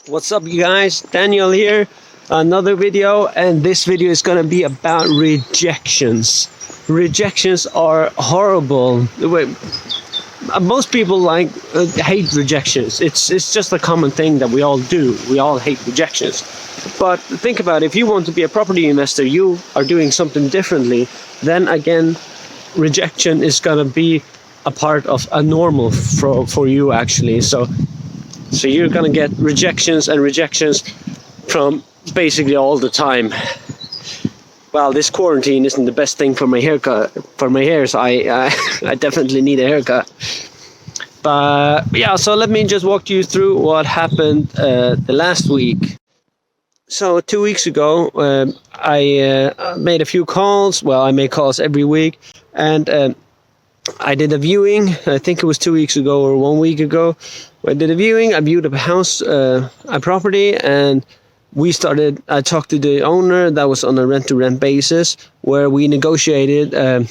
What's up, you guys? Daniel here, another video, and this video is gonna be about rejections. Rejections are horrible. Most people hate rejections. It's just a common thing that we all do. We all hate rejections. But think about it, if you want to be a property investor, you are doing something differently, then again, rejection is gonna be a part of a normal for you actually. So you're gonna get rejections from basically all the time. Well, this quarantine isn't the best thing for my haircut, so I definitely need a haircut. But yeah, so let me just walk you through what happened the last week. So 2 weeks ago, I made a few calls. Well, I make calls every week, and I did a viewing. I think it was 2 weeks ago or 1 week ago. I did a viewing. I viewed a house, a property, and I talked to the owner. That was on a rent-to-rent basis, where we negotiated a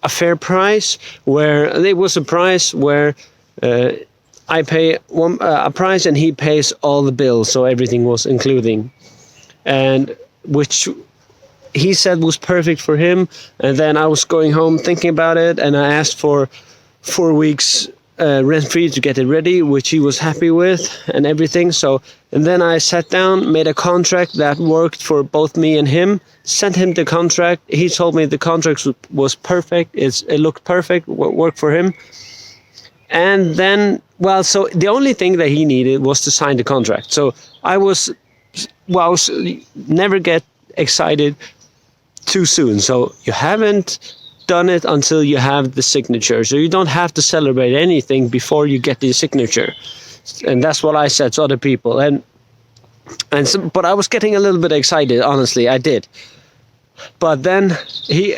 fair price, where it was a price where I pay a price and he pays all the bills, so everything was including, and which he said was perfect for him. And then I was going home thinking about it, and I asked for 4 weeks rent-free to get it ready, which he was happy with and everything. And then I sat down, made a contract that worked for both me and him, sent him the contract. He told me the contract was perfect. It looked perfect, worked for him. And then, well, so the only thing that he needed was to sign the contract. So I never get excited too soon. So you haven't done it until you have the signature. So you don't have to celebrate anything before you get the signature. And that's what I said to other people. But I was getting a little bit excited, honestly, I did. But then he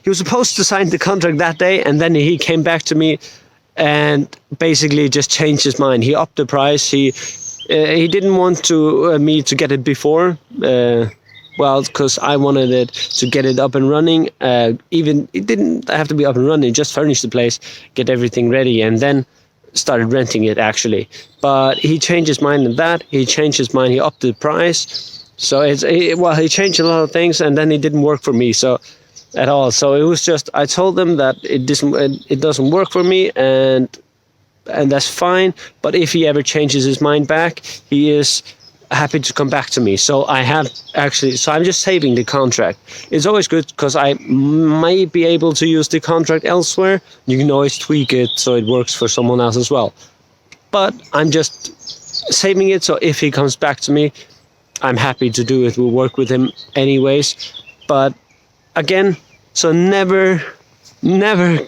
was supposed to sign the contract that day, and then he came back to me and basically just changed his mind. He upped the price. He didn't want me to get it before. Because I wanted it to get it up and running. Even it didn't have to be up and running, just furnish the place, get everything ready, and then started renting it actually. But he changed his mind on that. He changed his mind. He upped the price. So he changed a lot of things, and then it didn't work for me at all. So it was just, I told them that it doesn't work for me, and that's fine. But if he ever changes his mind back, he is happy to come back to me. So I'm just saving the contract. It's always good because I might be able to use the contract elsewhere. You can always tweak it so it works for someone else as well. But I'm just saving it, so if he comes back to me, I'm happy to do it. We'll work with him anyways. But again, so never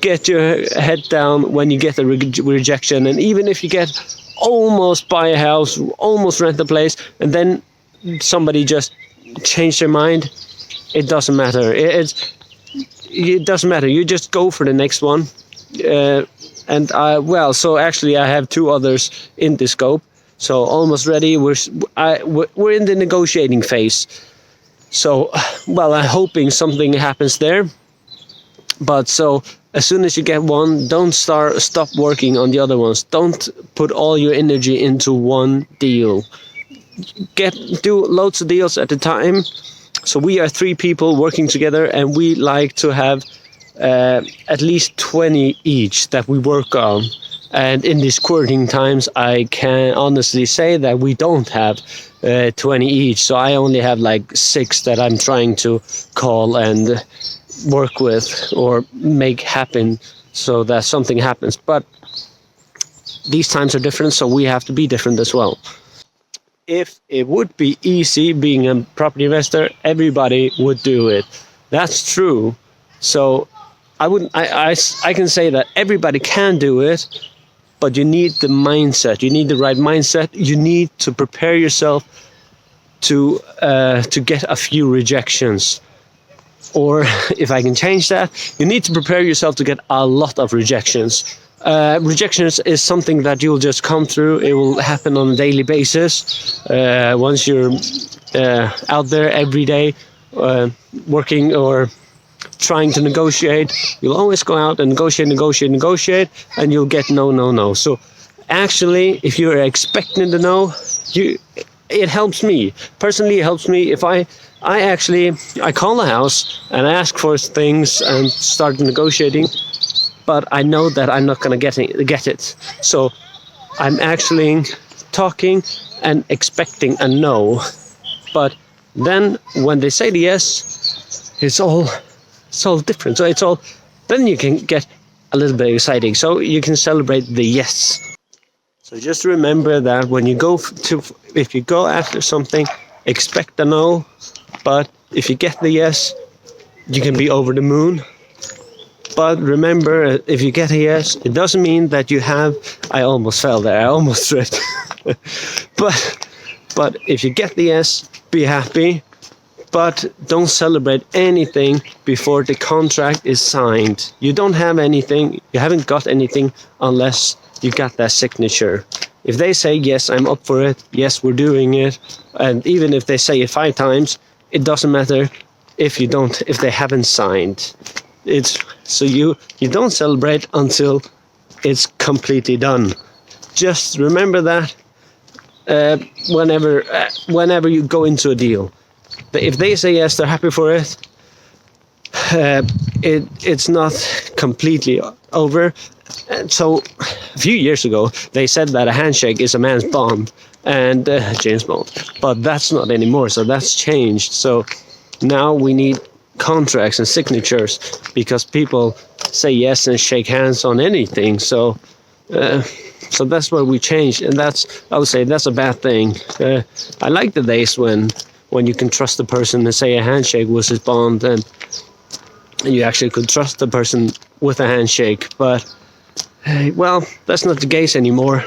get your head down when you get a rejection. And even if you get almost buy a house, almost rent a place, and then somebody just changed their mind, it doesn't matter. It doesn't matter. You just go for the next one. So actually I have 2 others in the scope. So almost ready. We're in the negotiating phase. So, I'm hoping something happens there. But so as soon as you get one, don't stop working on the other ones. Don't put all your energy into one deal. Do loads of deals at a time. So we are 3 people working together, and we like to have at least 20 each that we work on. And in these quarantine times, I can honestly say that we don't have 20 each. So I only have 6 that I'm trying to call and work with or make happen so that something happens. But these times are different, so we have to be different as well. If it would be easy being a property investor, everybody would do it. That's true. So I can say that everybody can do it, but you need the mindset. You need the right mindset. You need to prepare yourself to get a few rejections. Or if I can change that, you need to prepare yourself to get a lot of rejections. Rejections is something that you'll just come through. It will happen on a daily basis. Once you're out there every day working or trying to negotiate, you'll always go out and negotiate, and you'll get no. So actually, if you're expecting the no, it helps me personally. It helps me if I actually call the house and I ask for things and start negotiating, but I know that I'm not gonna get it. So I'm actually talking and expecting a no. But then when they say the yes, it's all different. So it's all, then you can get a little bit exciting. So you can celebrate the yes. So just remember that when you if you go after something, expect a no. But if you get the yes, you can be over the moon. But remember, if you get a yes, it doesn't mean that you have. I almost fell there. I almost tripped. But if you get the yes, be happy. But don't celebrate anything before the contract is signed. You don't have anything. You haven't got anything unless you got that signature. If they say yes, I'm up for it. Yes, we're doing it. And even if they say it 5 times, it doesn't matter if they haven't signed. So you don't celebrate until it's completely done. Just remember that whenever you go into a deal. If they say yes, they're happy for it. It's not completely over. And so a few years ago, they said that a handshake is a man's bond, and James Bond. But that's not anymore. So that's changed. So now we need contracts and signatures because people say yes and shake hands on anything. So that's what we changed, and I would say that's a bad thing. I like the days when you can trust the person and say a handshake was his bond, and you actually could trust the person with a handshake. But well, that's not the case anymore.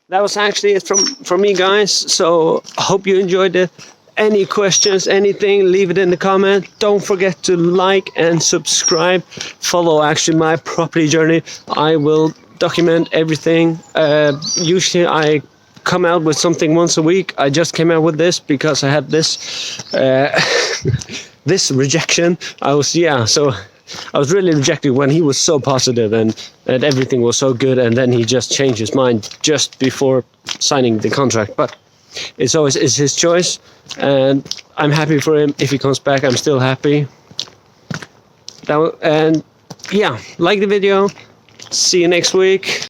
That was actually it from me, guys. So I hope you enjoyed it. Any questions, anything, leave it in the comment. Don't forget to like and subscribe. Follow actually my property journey. I will document everything. Usually I come out with something once a week. I just came out with this because I had this this rejection. I was really rejected when he was so positive and everything was so good, and then he just changed his mind just before signing the contract. But it's his choice, and I'm happy for him. If he comes back, I'm still happy. And yeah, like the video. See you next week.